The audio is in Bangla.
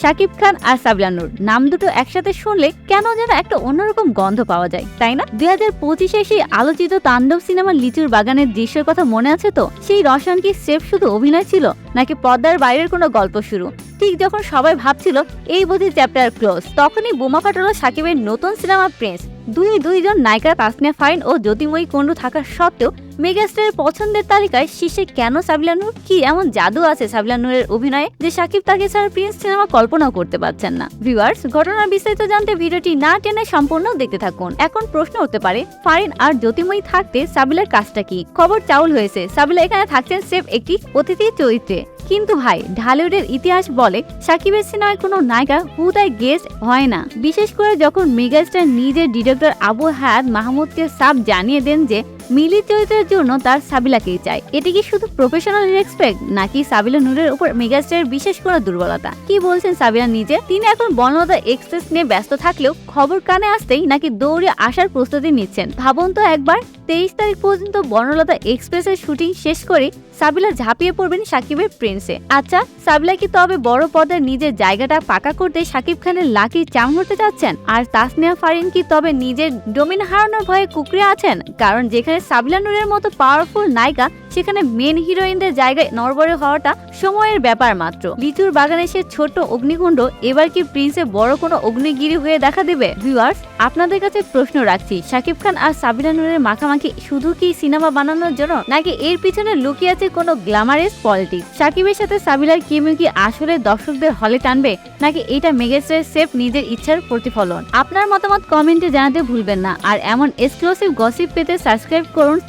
শাকিব খান আর সাবিলা নূর নাম দুটো একসাথে শুনলে কেন যেন একটা অন্যরকম গন্ধ পাওয়া যায়, তাই না? 2025-এ সেই আলোচিত তাণ্ডব সিনেমার লিচুর বাগানের দৃশ্যের কথা মনে আছে তো? সেই রসায়ন কি স্রেফ শুধু অভিনয় ছিল নাকি পর্দার বাইরের কোনো গল্প শুরু? ঠিক যখন সবাই ভাবছিল এই বুঝি চ্যাপ্টার ক্লোজ, তখনই বোমা ফাটালো শাকিবের নতুন সিনেমা প্রিন্স। দুইজন নায়িকা তাসনিয়া ফারিন ও জ্যোতির্ময়ী কুণ্ডু থাকা সত্ত্বেও মেগাস্টারের পছন্দের তালিকায় শীর্ষে কেন সাবিলা নূর? কি এমন জাদু আছে সাবিলা নূরের অভিনয়ে যে শাকিব তাকে ছাড়া প্রিন্স সিনেমা কল্পনাও করতে পারছেন না? ভিউয়ার্স, ঘটনার বিস্তারিত জানতে ভিডিওটি না টেনে সম্পূর্ণ দেখতে থাকুন। এখন প্রশ্ন হতে পারে, ফারিন আর জ্যোতির্ময়ী থাকতে সাবিলার কাজটা কি? খবর চাউল হয়েছে সাবিলা এখানে থাকছেন সেফ একটি অতিথি চরিত্রে। কিন্তু ভাই, ঢালিউডের ইতিহাস বলে শাকিবের সিনেমায় কোনো নায়িকা হুদায় গেস্ট হয় না, বিশেষ করে যখন মেগাস্টার নিজের ডিরেক্টর আবু হায়াত মাহমুদকে সাফ জানিয়ে দেন যে মিলি চরিত্রের জন্য তার সাবিলাকেই চাই। এটি কি শুধু প্রফেশনাল রেসপেক্ট নাকি সাবিলা নূরের উপর মেগাস্টারের বিশেষ কোনো দুর্বলতা? কি বলছেন সাবিলা নিজে? তিনি এখন বর্ণলতা এক্সপ্রেস নিয়ে ব্যস্ত থাকলেও খবর কানে আসতেই নাকি দৌড়ে আসার প্রস্তুতি নিচ্ছেন। ভাবুন তো একবার, 23 তারিখ পর্যন্ত বর্ণলতা এক্সপ্রেসের শুটিং শেষ করে সাবিলা ঝাঁপিয়ে পড়বেন শাকিবের প্রিন্সে। আচ্ছা, সাবিলা কি তবে বড় পর্দায় নিজের জায়গাটা পাকা করতে শাকিব খানের লাকি চাম হতে যাচ্ছেন? আর তাসনিয়া ফারিন কি তবে নিজের ডোমিন হারানোর ভয়ে কুকড়ে আছেন? কারণ যেখানে সাবিলা নূরের মতো পাওয়ারফুল নায়িকা, সেখানে মেন হিরোইনদের জায়গায় নড়বড়ে হওয়াটা সময়ের ব্যাপার মাত্র। লিচুর বাগানে সে ছোট্ট অগ্নিকুণ্ড এবার কি প্রিন্সে বড় কোনো অগ্নিগিরি হয়ে দেখা দেবে? ভিউয়ার্স, আপনাদের কাছে প্রশ্ন রাখছি, শাকিব খান আর সাবিলা নূরের মাখামাখি শুধু কি সিনেমা বানানোর জন্য নাকি এর পিছনে লুকিয়ে আছে কোনো গ্ল্যামারাস পলিটিক্স? শাকিবের সাথে সাবিলার কেমিও কি আসলে দর্শকদের হলে টানবে নাকি এটা মেগাস্টারের সেফ নিজের ইচ্ছার প্রতিফলন? আপনার মতামত কমেন্টে জানাতে ভুলবেন না। আর এমন এক্সক্লুসিভ গসিপ পেতে সাবস্ক্রাইব করুন